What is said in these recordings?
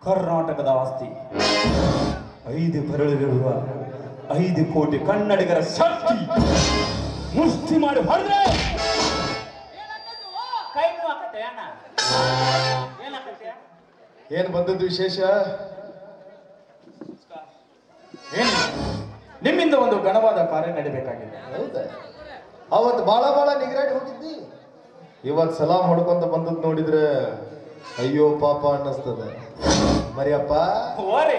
ಕರ್ನಾಟಕದ ಆಸ್ತಿ 5 ಬೆರಳುಗಳಿರುವ 5 ಕೋಟಿ ಕನ್ನಡಿಗರ ಶಕ್ತಿ ಮುಷ್ಟಿ ಮಾಡಿ ಹೊಡೆದ್ರೆ ಕೈ ನೋವಾಕತ್ತೆ ಅಣ್ಣ. ಏನಾಕತ್ತೆ? ಏನ್ ಬಂದದ್ದು ವಿಶೇಷ? ಏನು ನಿಮ್ಮಿಂದ ಒಂದು ಘನವಾದ ಕಾರ್ಯ ನಡಿಬೇಕಾಗಿದೆ. ಹೌದಾ? ಅವತ್ತು ಬಾಳ ನಿಗರಾಡಿ ಹೋಗಿದ್ದಿ. ಇವತ್ ಸಲಾಮ್ ಹೊಡ್ಕೊಂತ ಬಂದದ್ ನೋಡಿದ್ರೆ ಅಯ್ಯೋ ಪಾಪ ಅನ್ನಿಸ್ತದ. ಮರಿಯಪ್ಪ ಓರಿ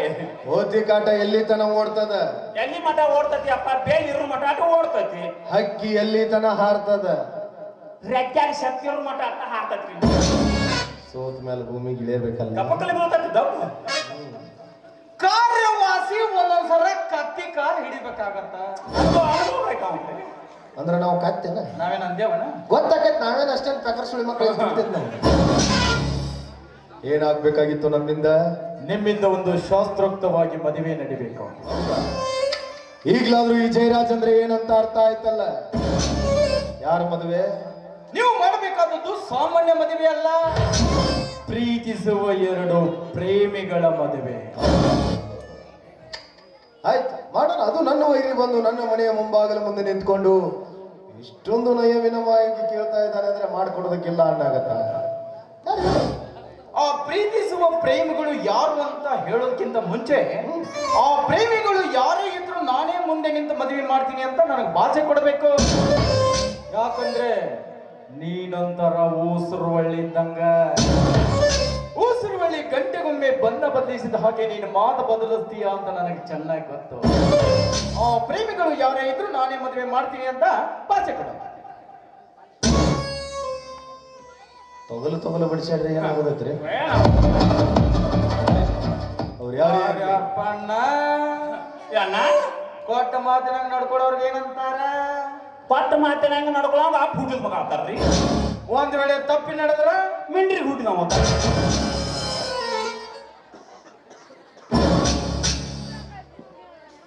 ಓತಿ ಕಾಟ ಎಲ್ಲಿ ತನ ಓಡ್ತದ? ಎಲ್ಲಿ ಮಠ ಓಡ್ತತಿ ಅಪ್ಪ? ಬೇಲ್ ಇರೋ ಮಠ ಆಟ ಓಡ್ತತಿ. ಹಕ್ಕಿ ಎಲ್ಲಿ ತನ ಹಾರ್ತದ? ರೆಕ್ಕಾಗಿ ಶಕ್ತಿ ಇರೋ ಮಠ ಆಟ ಹಾರ್ತತಿ. ಸೋತ್ ಮೇಲೆ ಭೂಮಿಗೆ ಇಳಿಯಬೇಕಲ್ಲ. ಕಪ್ಪಕಲ್ಲಿ ಬೀಳ್ತತಿ ದಪ್ಪು. ಕಾರ್ಯವಾಸಿ ಒಂದೊಂದ್ಸಲ ಕತ್ತಿ ಕಾಲ್ ಹಿಡಿಬೇಕಾಗತ್ತ. ಅಂದ್ರೆ ನಾವು ಕತ್ತೇನ? ನಾವೇನ್ ಅಂದೇವನ? ಗೊತ್ತಾಗೈತ್ ನಾವೇನ್ ಅಷ್ಟೇನ್ ಪೆಕರ್ ಸುಳಿ ಮಕ್ಕಳು. ಏನಾಗ್ಬೇಕಾಗಿತ್ತು ನಮ್ಮಿಂದ? ನಿಮ್ಮಿಂದ ಒಂದು ಶಾಸ್ತ್ರೋಕ್ತವಾಗಿ ಮದುವೆ ನಡಿಬೇಕು. ಈಗ್ಲಾದ್ರೂ ಈ ಜಯರಾಜ್ ಅಂದ್ರೆ ಏನಂತ ಅರ್ಥ ಆಯ್ತಲ್ಲ. ಯಾರ ಮದುವೆ? ನೀವು ಮಾಡಬೇಕಾದದ್ದು ಸಾಮಾನ್ಯ ಮದುವೆ ಅಲ್ಲ, ಪ್ರೀತಿಸುವ 2 ಪ್ರೇಮಿಗಳ ಮದುವೆ. ಆಯ್ತು ಮಾಡೋಣ. ಅದು ನನ್ನ ವೈರಿ ಬಂದು ನನ್ನ ಮನೆಯ ಮುಂಭಾಗಲ ಮುಂದೆ ನಿಂತ್ಕೊಂಡು ಇಷ್ಟೊಂದು ನಯವಿನ ಮಾಹಿತಿ ಕೇಳ್ತಾ ಇದ್ದಾನೆ ಅಂದ್ರೆ ಮಾಡ್ಕೊಡೋದಕ್ಕಿಲ್ಲ ಅನ್ನಾಗತ್ತ. ಆ ಪ್ರೀತಿಸುವ ಪ್ರೇಮಿಗಳು ಯಾರು ಅಂತ ಹೇಳೋದಕ್ಕಿಂತ ಮುಂಚೆ ಆ ಪ್ರೇಮಿಗಳು ಯಾರೇ ಇದ್ರು ನಾನೇ ಮುಂದೆ ನಿಂತು ಮದುವೆ ಮಾಡ್ತೀನಿ ಅಂತ ನನಗೆ ಭಾಷೆ ಕೊಡಬೇಕು. ಯಾಕಂದ್ರೆ ನೀನೊಂಥರ ಊಸುರುವಳ್ಳಿ ಇದ್ದಂಗ. ಊಸುರುವಳ್ಳಿ ಗಂಟೆಗೊಮ್ಮೆ ಬಣ್ಣ ಬದಲಿಸಿದ ಹಾಗೆ ನೀನು ಮಾತು ಬದಲಿಸ್ತೀಯ ಅಂತ ನನಗೆ ಚೆನ್ನಾಗಿ ಗೊತ್ತು. ಆ ಪ್ರೇಮಿಗಳು ಯಾರೇ ಇದ್ರು ನಾನೇ ಮದುವೆ ಮಾಡ್ತೀನಿ ಅಂತ ಭಾಷೆ ಕೊಡ. ತೊಗಲು ಬಿಡಿಸ್ಯಾಡ್ರಿ ಏನಾಗೋದೈತ್ರಿ? ಅವ್ರು ಯಾರು? ಅಪ್ಪಣ್ಣ ಕೊಟ್ಟ ಮಾತಿನಂಗ ನಡ್ಕೊಳ್ಳೋರ್ಗೆ ಏನಂತಾರ? ಪಟ್ಟ ಮಾತಿನಂಗ ನಡ್ಕೊಳ್ಳೋಂಗ ಆ ಹುಟ್ಟಿದ ಮಗ ಆಗ್ತಾರ್ರಿ. ಒಂದ್ ವೇಳೆ ತಪ್ಪಿ ನಡೆದ್ರ ಮಿಂಡ್ರಿ ಹುಟ್ಟಿದ ಮಗ.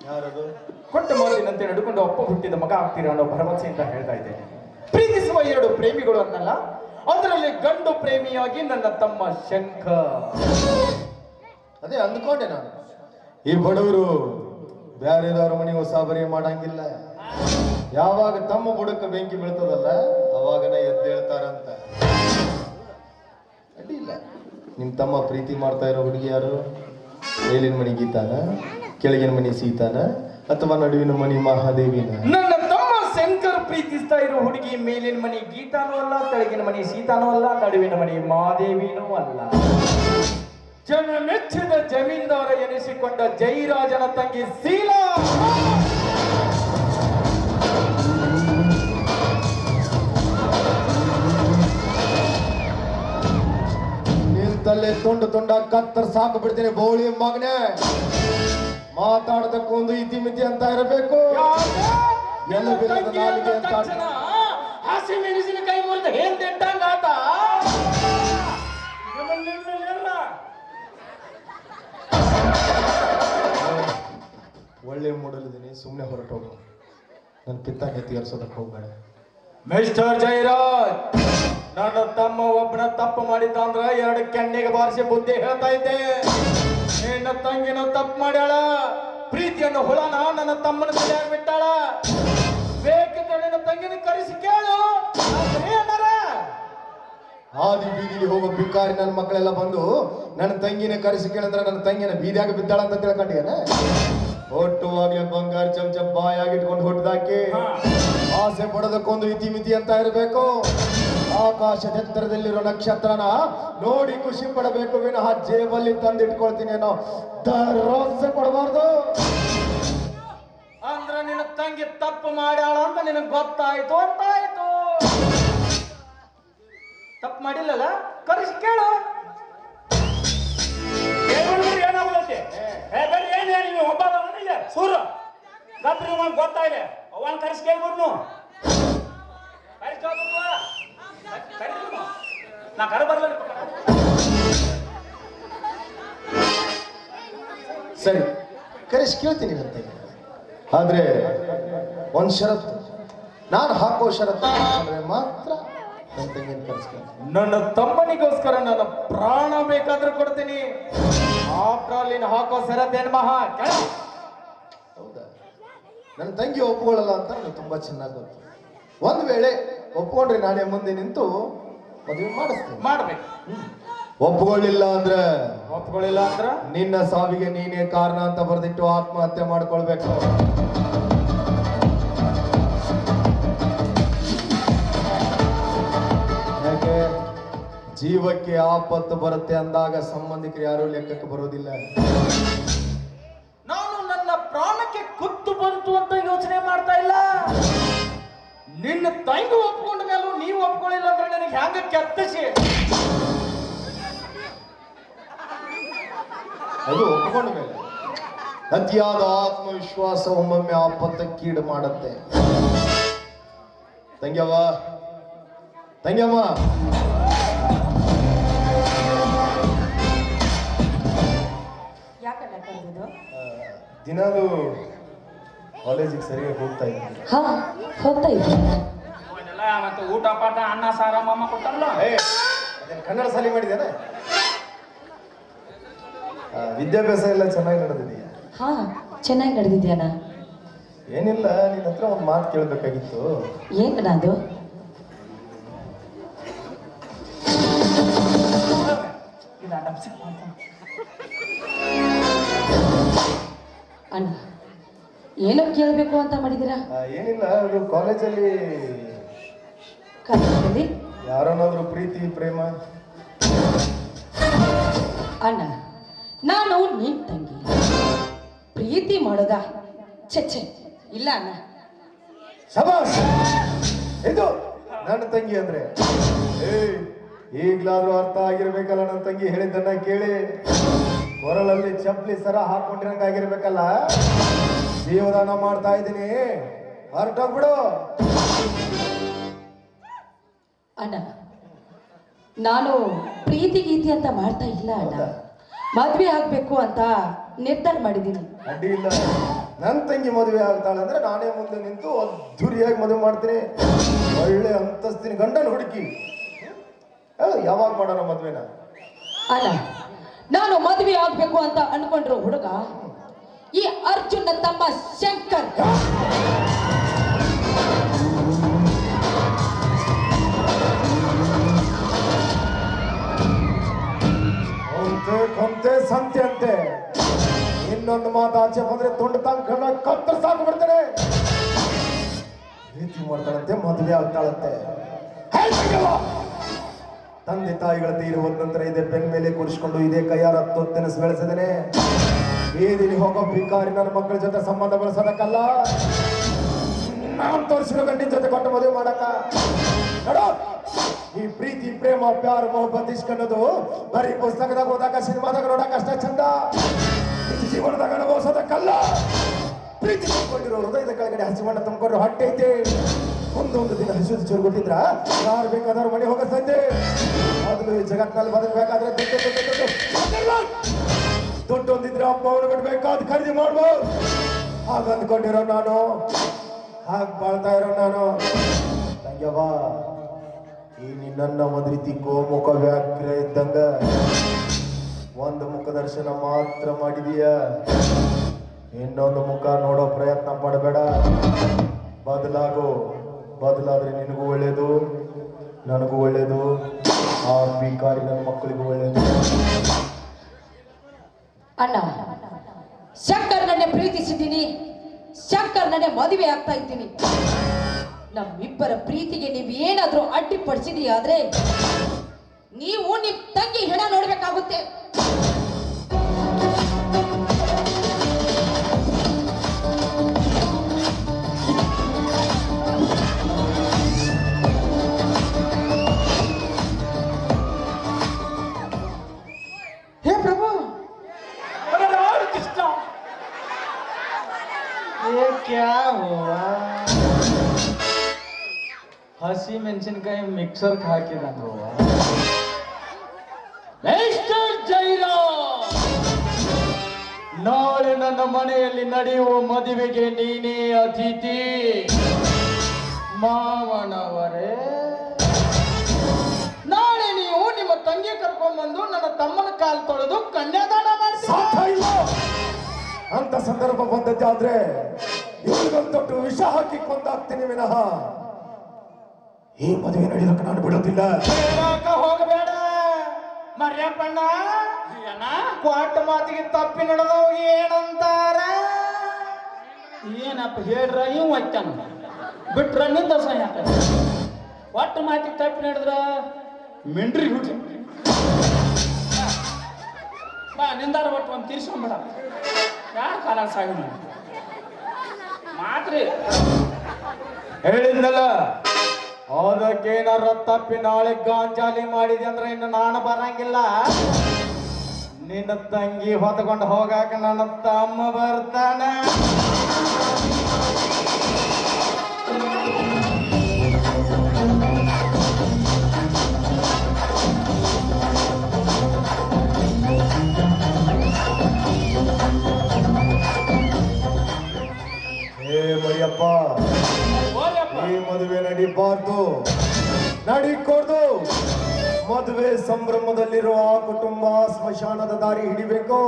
ಯಾರದು? ಕೊಟ್ಟ ಮಾತಿನಂತೆ ನಡ್ಕೊಂಡು ಅಪ್ಪ ಹುಟ್ಟಿದ ಮಗ ಆಗ್ತೀರಾ ಅನ್ನೋ ಭರವಸೆಯಿಂದ ಹೇಳ್ತಾ ಇದ್ದೇನೆ. ಪ್ರೀತಿಸುವ 2 ಪ್ರೇಮಿಗಳು ಅನ್ನಲ್ಲ, ಅದರಲ್ಲಿ ಗಂಡು ಪ್ರೇಮಿಯಾಗಿ ನನ್ನ ತಮ್ಮ ಶಂಕರ್. ಅದೇ ಅಂದ್ಕೊಂಡೆ ನಾನು. ಈ ಬಡವರು ಬ್ಯಾರೆದವ್ರ ಮನೆ ಹೊಸಾಬರಿ ಮಾಡಂಗಿಲ್ಲ. ಯಾವಾಗ ತಮ್ಮ ಬುಡಕ್ಕೆ ಬೆಂಕಿ ಬೀಳ್ತದಲ್ಲ ಅವಾಗನ ಎದ್ದೇಳ್ತಾರಂತ. ಅಡ್ಡಿಲ್ಲ. ನಿಮ್ ತಮ್ಮ ಪ್ರೀತಿ ಮಾಡ್ತಾ ಇರೋ ಹುಡುಗಿ ಯಾರು? ಮೇಲಿನ ಮನೆ ಗೀತಾನ, ಕೆಳಗಿನ ಮನೆ ಸೀತಾನ, ಅಥವಾ ನಡುವಿನ ಮನೆ ಮಹಾದೇವಿನ? ನನ್ನ ತಮ್ಮ ಶಂಕರ್ ಪ್ರೀತಿಸ್ತಾ ಇರೋ ಹುಡುಗಿ ಮೇಲಿನ ಮನೆ ಗೀತಾನೂ ಅಲ್ಲ, ಕೆಳಗಿನ ಮನೆ ಸೀತಾನೂ ಅಲ್ಲ, ನಡುವಿನ ಮನೆ ಮಹಾದೇವಿನೂ ಅಲ್ಲ. ಜನ ಮೆಚ್ಚಿದ ಜಮೀನ್ದಾರ ಎನಿಸಿಕೊಂಡ ಜಯರಾಜನ ತಂಗಿ ಶೀಲಾ. ನಿಂತಲ್ಲೇ ತುಂಡ ಕತ್ತರ್ ಸಾಕು ಬಿಡ್ತೀನಿ ಬೋಳಿ ಮಗನೇ. ಮಾತಾಡದಕ್ಕೂ ಒಂದು ಇತಿಮಿತಿ ಅಂತ ಇರಬೇಕು. ಎಲ್ಲ ಬಿಲ್ಲದ ನಾಲಿಗೆ ಅಂತ ಹಸಿ ಮೆಣಸಿನ ಕೈ ಮುರಿದು ಹೇಳ್ತಿಟ್ಟಂಗ ಆತ. ಒಳ್ಳೆ ಮೂಡಲಿದ್ದೀನಿ, ಸುಮ್ಮನೆ ಹೊರಟೋಗು. ನನ್ನ ಪಿತ್ತ ಎತ್ತಿಗರ್ಸೋದಕ್ಕೆ ಹೋಗ್ಬೇಡ. ಮಿಸ್ಟರ್ ಜಯರಾಜ್, ನನ್ನ ತಮ್ಮ ಒಬ್ಬನ ತಪ್ಪು ಮಾಡಿದ್ದ ಅಂದ್ರ 2 ಕೆನ್ನೆಗೆ ಬಾರಿಸಿ ಬುದ್ಧಿ ಹೇಳ್ತಾ ಇದ್ದೆ. ನಿನ್ನ ತಂಗಿನ ತಪ್ಪು ಮಾಡ್ಯಾಳ. ಪ್ರೀತಿಯನ್ನು ಹುಳನ ನನ್ನ ತಮ್ಮನ ತಲೆಯಾಗ ಬಿಟ್ಟಾಳ. ಬೇಕಿದ್ರೆ ನಿನ್ನ ತಂಗಿನ ಕರೆಸಿ ಕೇಳು. ಆದಿ ಬೀದಿಲಿ ಹೋಗೋ ಬಿಕ್ಕಾರಿ ನನ್ನ ಮಕ್ಕಳೆಲ್ಲ ಬಂದು ನನ್ನ ತಂಗಿನ ಕರೆಸಿ ಕೇಳಿದ್ರೆ ನನ್ನ ತಂಗಿನ ಬೀದಿಯಾಗ ಬಿದ್ದಾಳ ಅಂತ ತಿಳ್ಕೊಂಡಿಯೇನ? ಒಟ್ಟುವಾಗ್ಲೇ ಬಂಗಾರ ಚಮಚ ಬಾಯಾಗಿಟ್ಕೊಂಡು ಹುಟ್ಟಿದಾಕಿ ಆಸೆ ಪಡೋದಕ್ಕೊಂದು ಇತಿಮಿತಿ ಅಂತ ಇರಬೇಕು. ಆಕಾಶದ ಎತ್ತರದಲ್ಲಿರೋ ನಕ್ಷತ್ರನ ನೋಡಿ ಖುಷಿ ಪಡಬೇಕು ವಿನಃ ಜೇಬಲ್ಲಿ ತಂದಿಟ್ಕೊಳ್ತೀನಿ ಅನ್ನೋ ಭರವಸೆ ಕೊಡಬಾರ್ದು. ಅಂದ್ರ ನಿನ್ನ ತಂಗಿ ತಪ್ಪು ಮಾಡ್ಯಾಳ ಅಂತ ನಿನಗೆ ಗೊತ್ತಾಯ್ತು ಅಂತಾಯ್ತು. ತಪ್ಪು ಮಾಡಿಲ್ಲಲ್ಲ, ಕರೆಸಿ ಕೇಳು. ಏನಾಗುತ್ತೆ? ಏನ್ ಹೇಳಿ ನೀವು ಒಬ್ಬ ಸೂರ ಗಪ್ರಿ ಗೊತ್ತಾಯಿದೆ. ಅವನ್ ಕರೆಸಿ ಕೇಳ್ಬಿಡ್ನು. ನಾ ಕರೆ ಬರ್ಲ. ಸರಿ, ಕರೆಸಿ ಕೇಳ್ತೀನಿ ನನ್ನ ತಂಗಿ. ಆದ್ರೆ ಒಂದ್ ಷರತ್ತು, ನಾನು ಹಾಕೋ ಷರತ್ತು ಮಾತ್ರ ನನ್ನ ತಂಗಿನ ಕರೆಸ್ಕೊಂಡು. ನನ್ನ ತಮ್ಮನಿಗೋಸ್ಕರ ನನ್ನ ಪ್ರಾಣ ಬೇಕಾದ್ರೆ ಕೊಡ್ತೀನಿ. ಆಫ್ಟರ್ ಆಲ್ ನೀನು ಹಾಕೋ ಸರತ್ತೇನು ಮಹಾ ಕೆಳ. ಹೌದಾ? ನನ್ನ ತಂಗಿ ಒಪ್ಕೊಳ್ಳಲ್ಲ ಅಂತ ನನಗೆ ತುಂಬಾ ಚೆನ್ನಾಗಿ ಗೊತ್ತು. ಒಂದು ವೇಳೆ ಒಪ್ಕೊಂಡ್ರೆ ನಾನೇ ಮುಂದೆ ನಿಂತು ಮದುವೆ ಮಾಡಿಸ್ತೇನೆ. ಮಾಡ್ಬೇಕು. ಒಪ್ಕೊಳ್ಳಿಲ್ಲ ಅಂದ್ರೆ ಒಪ್ಕೊಳ್ಳಿಲ್ಲ ಅಂದ್ರ ನಿನ್ನ ಸಾವಿಗೆ ನೀನೇ ಕಾರಣ ಅಂತ ಬರೆದಿಟ್ಟು ಆತ್ಮಹತ್ಯೆ ಮಾಡ್ಕೊಳ್ಬೇಕು. ಯಾಕೆ? ಜೀವಕ್ಕೆ ಆಪತ್ತು ಬರುತ್ತೆ ಅಂದಾಗ ಸಂಬಂಧಿಕರು ಯಾರು ಲೆಕ್ಕಕ್ಕೆ ಬರೋದಿಲ್ಲ. ನಾನು ನನ್ನ ಪ್ರಾಣಕ್ಕೆ ಕುತ್ತು ಬಂತು ಅಂತ ಯೋಚನೆ ಮಾಡ್ತಾ ಇಲ್ಲ. ನಿನ್ನ ತಂಗಿ ಒಪ್ಕೊಂಡ ಮೇಲೂ ನೀವು ಒಪ್ಕೊಳ್ಳಿಲ್ಲ ಅಂದ್ರೆ ನನಗೆ ಹ್ಯಾಂಗ ಕೆತ್ತಿಸಿ. ಅದು ಒಪ್ಕೊಂಡ ಮೇಲೆ ಅತಿಯಾದ ಆತ್ಮವಿಶ್ವಾಸ ಒಮ್ಮೊಮ್ಮೆ ಆಪತ್ತಕ್ಕೀಡು ಮಾಡುತ್ತೆ. ತಂಗ್ಯವ್ವ, ತಂಗ್ಯಮ್ಮ, ಯಾಕಲ್ಲ ಕರೆದಿದ್ದು? ದಿನಾಲು ಕಾಲೇಜಿಗೆ ಸರಿಯಾಗಿ ಹೋಗ್ತಾ ಇದ್ದೀನಿ. ಹಾ, ಹೋಗ್ತಾ ಇದ್ದೀನಿ. ಅವನ್ನೆಲ್ಲ ಮತ್ತೆ ಊಟ ಪಾಠ ಅನ್ನ ಸಾರ ಮಾಮ ಕೊಟ್ಟಲ್ಲ. ಅದೇನು ಕನ್ನಡ ಸಾಲಿ ಮಾಡಿದ್ದೇನೆ? ವಿದ್ಯಾಭ್ಯಾಸ ಎಲ್ಲ ಚೆನ್ನಾಗಿ ನಡೆದಿದೆಯಾ? ಹಾ, ಚೆನ್ನಾಗಿ ನಡೆದಿದ್ಯಾನ? ಏನಿಲ್ಲ, ನಿನ್ನ ಹತ್ರ ಒಂದು ಮಾತು ಕೇಳಬೇಕಾಗಿತ್ತು. ಏಕನ ಅದು? ಅಣ್ಣ, ಏನೋ ಕೇಳಬೇಕು ಅಂತ ಮಾಡಿದ್ದೀರಾ? ಏನಿಲ್ಲ, ಅದು ಕಾಲೇಜಲ್ಲಿ ಕಾಲೇಜಲ್ಲಿ ಯಾರನ್ನಾದ್ರೂ ಪ್ರೀತಿ ಪ್ರೇಮ? ಅಣ್ಣ, ನಾನು ನಿನ್ ತಂಗಿ ಪ್ರೀತಿ ಮಾಡೋದ? ಛೆ, ಇಲ್ಲ ಅಣ್ಣ. ಶಬಾಷ್, ಇದು ನನ್ನ ತಂಗಿ ಅಂದ್ರೆ ಈಗ್ಲಾದ್ರೂ ಅರ್ಥ ಆಗಿರ್ಬೇಕಲ್ಲ. ನನ್ನ ತಂಗಿ ಹೇಳಿದ್ದನ್ನ ಕೇಳಿ ಕೊರಳಲ್ಲಿ ಚಪ್ಪಲಿ ಸರ ಹಾಕೊಂಡಿರಂಗಾಗಿರ್ಬೇಕಲ್ಲ. ಜೀವದಾನ ಮಾಡ್ತಾ ಇದ್ದೀನಿ, ಹೊರಟೋಗ್ಬಿಡು. ಅಣ್ಣ, ನಾನು ಪ್ರೀತಿ ಗೀತಿ ಅಂತ ಮಾಡ್ತಾ ಇಲ್ಲ ಅಣ್ಣ. ಮದ್ವೆ ಆಗ್ಬೇಕು ಅಂತ ನಿರ್ಧಾರ ಮಾಡಿದ್ದೀನಿ. ಅಡ್ಡಿ ಇಲ್ಲ, ನನ್ನ ತಂಗಿ ಮದುವೆ ಆಗ್ತಾಳೆ ಅಂದ್ರೆ ನಾನೇ ಮುಂದೆ ನಿಂತು ಅದ್ದೂರಿಯಾಗಿ ಮದುವೆ ಮಾಡ್ತೀನಿ. ಒಳ್ಳೆ ಅಂತಸ್ತಿನ ಗಂಡನ ಹುಡುಕಿ. ಯಾವಾಗ ಮಾಡೋಣ ಮದ್ವೆನ? ಅಲ್ಲ, ನಾನು ಮದುವೆ ಆಗ್ಬೇಕು ಅಂತ ಅನ್ಕೊಂಡಿರೋ ಹುಡುಗ ಈ ಅರ್ಜುನ ತಮ್ಮ ಶಂಕರ್. ಕೊಂತೆ ಸಂತೆ ಅಂತೆ. ಇನ್ನೊಂದು ಮಾತು ಆಚೆ ಬಂದ್ರೆ ತುಂಡು ತಂಗ ಕತ್ತರಿಸಾಕು ಬಿಡ್ತಾರೆ. ಪ್ರೀತಿ ಮಾಡ್ತಾಳಂತೆ, ಮದುವೆ ಆಗ್ತಾಳಂತೆ. ತಂದೆ ತಾಯಿಗಳ ತೀರು ಹೋದ ನಂತರ ಇದೇ ಬೆನ್ ಮೇಲೆ ಕೂರಿಸಿಕೊಂಡು ಇದೇ ಕೈಯಾರ ತೊತ್ತೆನಸು ಬೆಳೆಸಿದ್ದೇನೆ. ಬೀದಿಲಿ ಹೋಗೋ ಭಿಕಾರಿ ನನ್ನ ಮಕ್ಕಳ ಜೊತೆ ಸಂಬಂಧ ಬೆಳೆಸೋದಕ್ಕಲ್ಲ, ನಾನು ತೋರಿಸಿರೋ ಗಂಡಿನ ಜೊತೆ ಕೊಟ್ಟು ಮದುವೆ ಮಾಡಕ್ಕ. ನೋಡೋ, ಈ ಪ್ರೀತಿ ಪ್ರೇಮ ಪ್ಯಾರ ಮೊಹಬ್ಬತ್ ಇಸ್ಕೊಳ್ಳೋದು ಬರೀ ಪುಸ್ತಕದಾಗ ಹೋದಾಗ ಸಿನಿಮಾದಾಗ ನೋಡಕ್ ಅಷ್ಟೇ ಚಂದ. ಜೀವನದಾಗ ಅನುಭವಿಸೋದಕ್ಕಲ್ಲ. ಪ್ರೀತಿ ತುಂಬಿಕೊಂಡಿರೋ ಹೃದಯದ ಕೆಳಗಡೆ ಹಸಿವಣ್ಣ ತುಂಬಿಕೊಂಡು ಹೊಟ್ಟೆ ಐತೆ. ಒಂದೊಂದು ದಿನ ಹಸಿದು ಚುರುಗುಟ್ಟಿದ್ರ ಯಾರು ಬೇಕಾದವ್ರು ಮನೆ ಹೋಗಸ್ತೈತೆ. ಮೊದಲು ಈ ಜಗತ್ತಿನಲ್ಲಿ ಬದುಕಬೇಕಾದ್ರೆ ದುಡ್ಡು ಒಂದಿದ್ರೆ ಅಪ್ಪ ಅವನು ಬಿಡ್ಬೇಕಾದ್ ಖರೀದಿ ಮಾಡ್ಬೋದು. ಹಾಗ ಅಂದ್ಕೊಂಡಿರೋ ನಾನು, ಹಾಗ ಬಾಳ್ತಾ ಇರೋ ನಾನು. ತಂಗ್ಯವ್ವ, ಈ ನಿನ್ನ ಒಂದ್ ರೀತಿ ಗೋಮುಖ ವ್ಯಾಘ್ರ ಇದ್ದಂಗ ಒಂದು ಮುಖ ದರ್ಶನ ಮಾತ್ರ ಮಾಡಿದೀಯ. ಇನ್ನೊಂದು ಮುಖ ನೋಡೋ ಪ್ರಯತ್ನ ಪಡಬೇಡ. ಬದಲಾದ್ರೆ ನಿನಗೂ ಒಳ್ಳೇದು, ನನಗೂ ಒಳ್ಳೇದು, ಆ ಭಿಕಾರಿ ನನ್ನ ಮಕ್ಕಳಿಗೂ ಒಳ್ಳೇದು. ಅಣ್ಣ, ಶಂಕರ್ ನನ್ನೇ ಪ್ರೀತಿಸಿದ್ದೀನಿ, ಶಂಕರ್ ನನ್ನೇ ಮದುವೆ ಆಗ್ತಾ ಇದ್ದೀನಿ. ನಮ್ಮಿಬ್ಬರ ಪ್ರೀತಿಗೆ ನೀವು ಏನಾದ್ರೂ ಅಡ್ಡಿಪಡಿಸಿದೀಯಾದ್ರೆ ನೀವು ನಿಮ್ ತಂಗಿ ಹೆಣ ನೋಡ್ಬೇಕಾಗುತ್ತೆ. ಹೇ ಪ್ರಭು, ಕೃಷ್ಣ, ಕ್ಯಾ ಹುವಾ? ಹಸಿ ಮೆಣಸಿನಕಾಯಿ ಮಿಕ್ಸರ್ ಹಾಕಿದಂಗ. ನಾಳೆ ನನ್ನ ಮನೆಯಲ್ಲಿ ನಡೆಯುವ ಮದುವೆಗೆ ನೀನೇ ಅತಿಥಿ. ಮಾವನವರೇ, ನಾಳೆ ನೀವು ನಿಮ್ಮ ತಂಗಿ ಕರ್ಕೊಂಡ್ಬಂದು ನನ್ನ ತಮ್ಮನ ಕಾಲು ತೊಳೆದು ಕನ್ಯಾದಾನ ಮಾಡ್ತೀವಿ. ಅಂತ ಸಂದರ್ಭ ಬಂದದ್ದಾದ್ರೆ ಇವ್ರಿಗೊಂದು ವಿಷ ಹಾಕಿ ಕೊಂದಾಗ್ತೀನಿ ವಿನಃ ಈ ಮದುವೆ ನಡೆಯೋಕೆ ನಾನು ಬಿಡೋದಿಲ್ಲ. ಹೇಳಾಕ ಹೋಗಬೇಡ ಮರ್ಯಪ್ಪಣ್ಣ. ಏನ ಕ್ವಾಟ ಮಾತಿಗೆ ತಪ್ಪಿ ನಡೆದವ್ ಏನಂತಾರ? ಏನಪ್ಪ ಹೇಳ್ರ ಇವ್ ಒಯ್ತಾನ ಬಿಟ್ರ ನಿಂದ ಯಾಕ ಒಟ್ಟು ಮಾತಿಗೆ ತಪ್ಪಿ ನಡೆದ್ರ ಮಿಂಡ್ರಿ ಹುಟ್ಟಿ ಬಾ ನಿಂದಾರ ಒಟ್ಟು ಒಂದು ತೀರ್ಸ್ಕೊಂಡ್ಬಿಡ ಯಾರ ಕಾಲ ಸಾಗಿ ಮಾತ್ರಿ ಹೇಳಿದ್ನಲ್ಲ, ಅದಕ್ಕೇನಾರ ತಪ್ಪಿ ನಾಳೆ ಗಾಂಜಾಲಿ ಮಾಡಿದೆ ಅಂದ್ರೆ ಇನ್ನು ನಾನು ಬರಂಗಿಲ್ಲ. ನಿನ್ನ ತಂಗಿ ಹೊತ್ಕೊಂಡು ಹೋಗಾಕ ನನ್ನ ತಮ್ಮ ಬರ್ತಾನ. ಏ ಮರಿಯಪ್ಪ, ಈ ಮದುವೆ ನಡಿಬಾರ್ದು, ನಡಿಕೊಡ್ದು. ಮದುವೆ ಸಂಭ್ರಮದಲ್ಲಿರುವ ಆ ಕುಟುಂಬ ಸ್ಮಶಾನದ ದಾರಿ ಹಿಡಿಬೇಕು.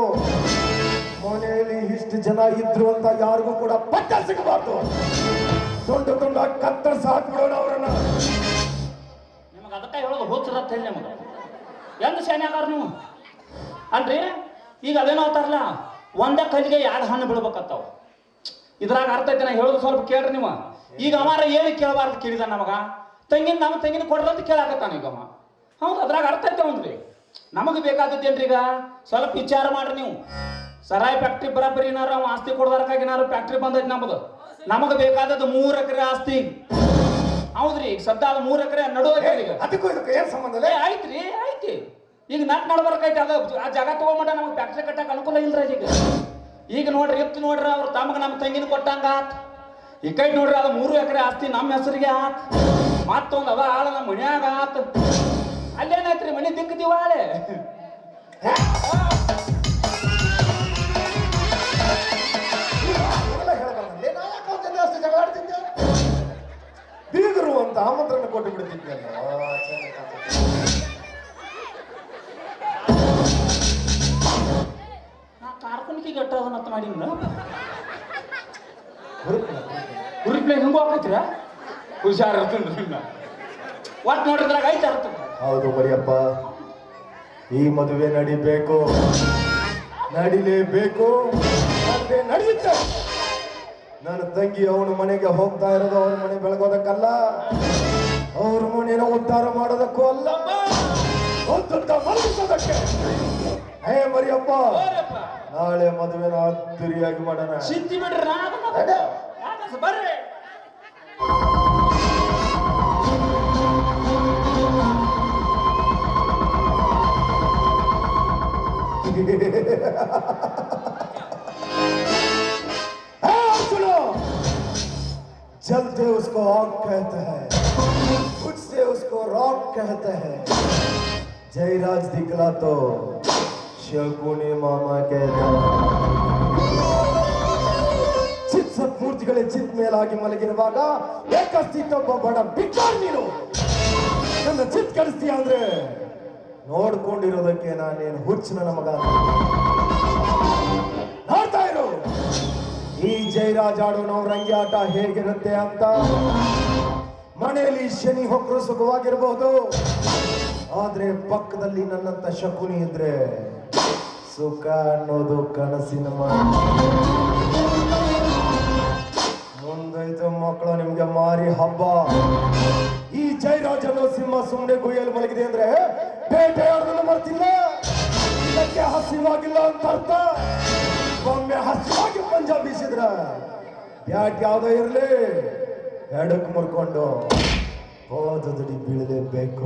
ಮನೆಯಲ್ಲಿ ಇಷ್ಟು ಜನ ಇದ್ರು ಅಂತ ಯಾರಿಗೂ ಕೂಡ ಪಟ್ಟ ಸಿಗಬಾರ್ದು. ತುಂಡು ತುಂಡ ಕತ್ತರಿಸಿ ಹಾಕ್ಬಿಡೋಣ ಅವರನ್ನ. ನಿಮಗೆ ಅದಕ್ಕೆ ಹೇಳೋದು ಹೋಗ್ತಿರತ್ತ ಹೇಳಿ ನಿಮಗೆ ಎಂದು ಶಾನೆ ಆಗಾರ ನೀವು ಅಲ್ರಿ. ಈಗ ಅದೇನೋ ಅಂತಾರಲ್ಲ, ಒಂದೇ ಕಲ್ಲಿಗೆ ಎರಡು ಹಣ್ಣು ಬೀಳ್ಬೇಕತ್ತಾವ. ಇದ್ರಾಗ ಅರ್ಥ ಐತೆ ನಾ ಹೇಳೋದು ಸ್ವಲ್ಪ ಕೇಳ್ರಿ ನೀವು. ಈಗ ಅಮಾರ ಏನು ಕೇಳಬಾರ್ದು ಕೇಳಿದ ನಮಗ ತಂಗಿನ ನಮ್ಮ ತಂಗಿನ ಕೊಡ್ರಂತ ಕೇಳಾಕತ್ತಾನ ಈಗ ಅವ. ಹೌದು, ಅದ್ರಾಗ ಅರ್ಥ ಐತೆ ಅವ್ನ್ರಿ. ನಮಗೆ ಬೇಕಾದದ್ದೇನ್ರಿ ಈಗ ಸ್ವಲ್ಪ ವಿಚಾರ ಮಾಡ್ರಿ ನೀವು. ಸರಾಯಿ ಫ್ಯಾಕ್ಟ್ರಿ ಬರಾಬರಿ ಏನಾರು ಅವ ಆಸ್ತಿ ಕೊಡ್ದಾರಕ್ಕಾಗಿ ಏನಾರು ಫ್ಯಾಕ್ಟ್ರಿ ಬಂದೈತಿ ನಮ್ದು. ನಮಗೆ ಬೇಕಾದದ್ದು 3 ಎಕರೆ ಆಸ್ತಿ. ಹೌದ್ರಿ, ಈಗ ಸದ್ದ ಅದು 3 ಎಕರೆ ನಡುವೆ ಈಗ ಅದಕ್ಕೂ ಇದಕ್ಕೂ ಏನ್ ಸಂಬಂಧ? ಆಯ್ತ್ರಿ ಐತಿ. ಈಗ ನಟ್ ನಡ್ಬರ್ಕೈತಿ. ಅದು ಆ ಜಾಗ ತಗೊಂಬಟ ನಮಗೆ ಫ್ಯಾಕ್ಟ್ರಿ ಕಟ್ಟಕ್ಕೆ ಅನುಕೂಲ ಇಲ್ರಿ ಈಗ ನೋಡ್ರಿ ಇತ್ತು ನೋಡ್ರಿ ಅವ್ರು ತಮಗೆ ನಮ್ಮ ತಂಗಿನ ಕೊಟ್ಟಂಗ ಆತ್. ಈ ಕೈ ನೋಡ್ರಿ ಅದು 3 ಎಕರೆ ಆಸ್ತಿ ನಮ್ಮ ಹೆಸರಿಗೆ ಆತ್. ಮತ್ತೊಂದು ಅದ ಆಳ ನಮ್ಮ ಮನ್ಯಾಗ ಆತ್. ಅಲ್ಲೇನಾಯ್ತ್ರಿ ಮನೆ ದಿಕ್ಕ ದಿವಾಳೆ. ಬೀಗರು ಅಂತ ಆಮಂತ್ರಣ ಕೊಟ್ಟು ಬಿಡ್ತಿದ್ಯಲ್ಲ. ನಾ ಕಾರ್ಕುನಿಗೆ ಗಟ್ಟದನ್ನತ್ತ ಮಾಡಿ ಹುರುಪ್ಲೆ ಹಿಂಗೂ ಹಾಕೈತ್ರ ಹುಷಾರ್ ಇರ್ತನ್ರಿ. ಒಟ್ಟು ನೋಡಿದ್ರಾಗ ಐತೆ ಅರ್ಥ. ಹೌದು ಮರಿಯಪ್ಪ, ಈ ಮದುವೆ ನಡಿಬೇಕು, ನಡಿಲೇಬೇಕು, ನಡೆಯುತ್ತೆ. ನನ್ನ ತಂಗಿ ಅವನ ಮನೆಗೆ ಹೋಗ್ತಾ ಇರೋದು ಅವ್ರ ಮನೆ ಬೆಳಗೋದಕ್ಕಲ್ಲ, ಅವ್ರ ಮನೆನ ಉದ್ಧಾರ ಮಾಡೋದಕ್ಕೂ ಅಲ್ಲ, ಮಲಗಿಸೋದಕ್ಕೆ. ಹೇ ಮರಿಯಪ್ಪ, ನಾಳೆ ಮದುವೆನ ಅದ್ದೂರಿಯಾಗಿ ಮಾಡೋಣ. ಸಿದ್ಧಿ ಬಿಡ್ರಿ ಬರ್ರಿ. सुनो, जलते उसको आग कहते हैं, उठते उसको रॉक कहते हैं, जयराज दिखला तो शकुनी मामा कहते हैं. ಚಿತ್ ಸತ್ಮೂರ್ತಿಗಳೇ ಚಿತ್ ಮೇಲಾಗಿ ಮಲಗಿರುವಾಗ ಏಕಸ್ತಿತ್ತೊಬ್ಬ ಬಡ ಬಿಕ್ಕಾರ್ ನೀನು ನನ್ನ ಚಿತ್ ಕಳಿಸ್ತೀಯ ಅಂದ್ರೆ ನೋಡ್ಕೊಂಡಿರೋದಕ್ಕೆ ನಾನೇನು ಹುಚ್ಚಿನ ನಮಗ ನೋಡ್ತಾ ಇರು. ಈ ಜಯರಾಜ್ ಆಡೋ ನಾವು ರಂಗಿ ಆಟ ಹೇಗಿರುತ್ತೆ ಅಂತ. ಮನೆಯಲ್ಲಿ ಶನಿ ಹೊಕ್ಕರು ಸುಖವಾಗಿರಬಹುದು, ಆದ್ರೆ ಪಕ್ಕದಲ್ಲಿ ನನ್ನಂತ ಶಕುನಿ ಇದ್ರೆ ಸುಖ ಅನ್ನೋದು ಕನಸಿನ ಮುಂದೈತು ಮಕ್ಕಳು ನಿಮ್ಗೆ ಮಾರಿ ಹಬ್ಬ. ಈ ಜಯರಾಜ್ ಅನ್ನೋ ಸಿಂಹ ಸುಮ್ಮನೆ ಗುಯ್ಯಲ್ಲಿ ಮಲಗಿದೆ ಅಂದ್ರೆ ಬೇಟೆಯಾಡೋದನ್ನು ಮರ್ತಿಲ್ಲ. ಇದಕ್ಕೆ ಹಸಿವಾಗಿಲ್ಲ ಅಂತ ಅರ್ಥ. ಒಮ್ಮೆ ಹಸಿವಾಗಿ ಪಂಜ ಬೀಸಿದ್ರ ಬ್ಯಾಟ್ ಯಾವ್ದೋ ಇರ್ಲಿ ಎಡಕ್ ಮುರ್ಕೊಂಡು ಹೋದಡಿ ಬೀಳಲೇಬೇಕು.